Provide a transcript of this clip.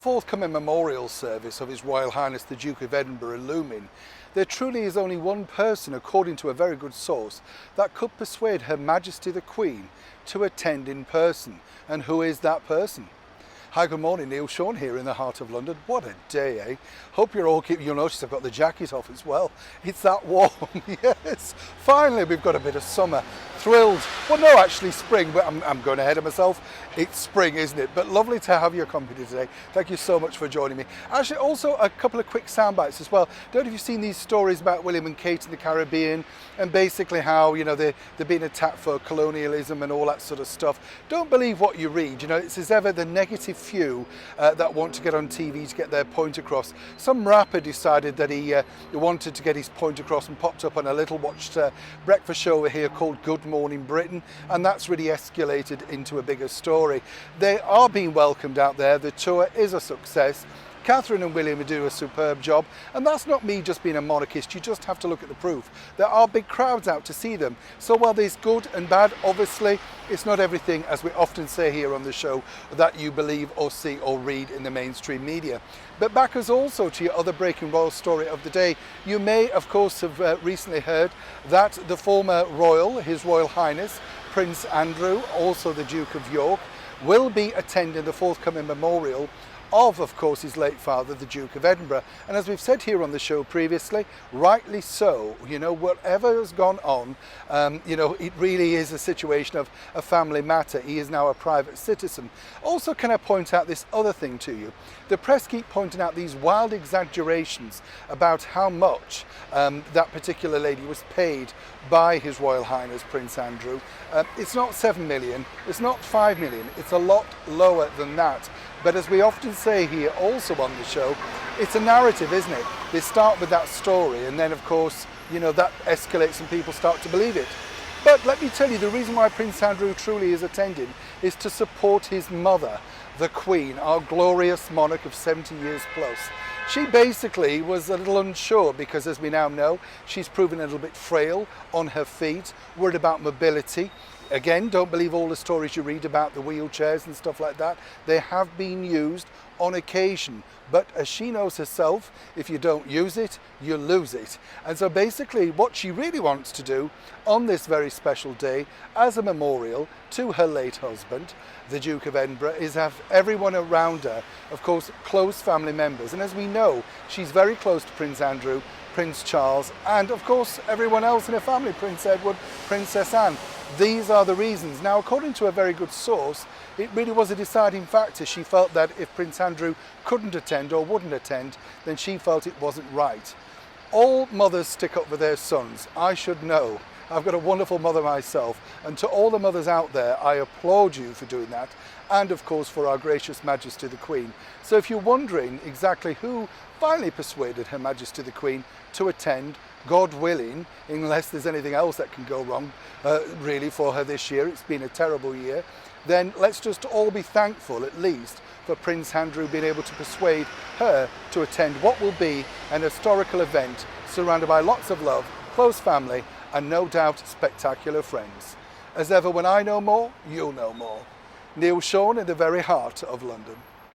Forthcoming memorial service of His Royal Highness the Duke of Edinburgh looming, there truly is only one person, according to a very good source, that could persuade Her Majesty the Queen to attend in person. And who is that person? Hi, good morning, Neil Sean here in the heart of London. What a day, eh? Hope you're all keeping, you'll notice I've got the jacket off as well. It's that warm, yes. Finally, we've got a bit of summer. Thrilled. Well, no, actually spring, but I'm going ahead of myself. It's spring, isn't it? But lovely to have your company today. Thank you so much for joining me. Actually, also a couple of quick sound bites as well. Don't know if you've seen these stories about William and Kate in the Caribbean and basically how, you know, they're being attacked for colonialism and all that sort of stuff. Don't believe what you read. You know, it's as ever the negative few that want to get on TV to get their point across. Some rapper decided that he wanted to get his point across and popped up on a little watched breakfast show over here called Good Morning Britain, and that's really escalated into a bigger story. They are being welcomed out there. The tour is a success. Catherine and William do a superb job, and that's not me just being a monarchist. You just have to look at the proof. There are big crowds out to see them. So while there's good and bad, obviously, it's not everything, as we often say here on the show, that you believe or see or read in the mainstream media. But back as also to your other breaking royal story of the day, you may, of course, have recently heard that the former royal, His Royal Highness, Prince Andrew, also the Duke of York, will be attending the forthcoming memorial of course, his late father, the Duke of Edinburgh. And as we've said here on the show previously, rightly so, you know, whatever has gone on, you know, it really is a situation of a family matter. He is now a private citizen. Also, can I point out this other thing to you? The press keep pointing out these wild exaggerations about how much that particular lady was paid by His Royal Highness Prince Andrew. It's not 7 million, it's not 5 million, it's a lot lower than that. But as we often say here also on the show, it's a narrative, isn't it? They start with that story and then of course, you know, that escalates and people start to believe it. But let me tell you, the reason why Prince Andrew truly is attending is to support his mother, the Queen, our glorious monarch of 70 years plus. She basically was a little unsure because, as we now know, she's proven a little bit frail on her feet, worried about mobility. Again, don't believe all the stories you read about the wheelchairs and stuff like that. They have been used on occasion, but as she knows herself, if you don't use it, you lose it. And so basically what she really wants to do on this very special day as a memorial to her late husband, the Duke of Edinburgh, is have everyone around her, of course, close family members. And as we know, she's very close to Prince Andrew, Prince Charles, and of course everyone else in her family, Prince Edward, Princess Anne. These are the reasons. Now, according to a very good source, it really was a deciding factor. She felt that if Prince Andrew couldn't attend or wouldn't attend, then she felt it wasn't right. All mothers stick up for their sons. I should know. I've got a wonderful mother myself, and to all the mothers out there, I applaud you for doing that, and of course for our gracious Majesty the Queen. So if you're wondering exactly who finally persuaded Her Majesty the Queen to attend, God willing, unless there's anything else that can go wrong really for her this year, it's been a terrible year, then let's just all be thankful at least for Prince Andrew being able to persuade her to attend what will be an historical event surrounded by lots of love, close family, and no doubt spectacular friends. As ever, when I know more, you'll know more. Neil Sean in the very heart of London.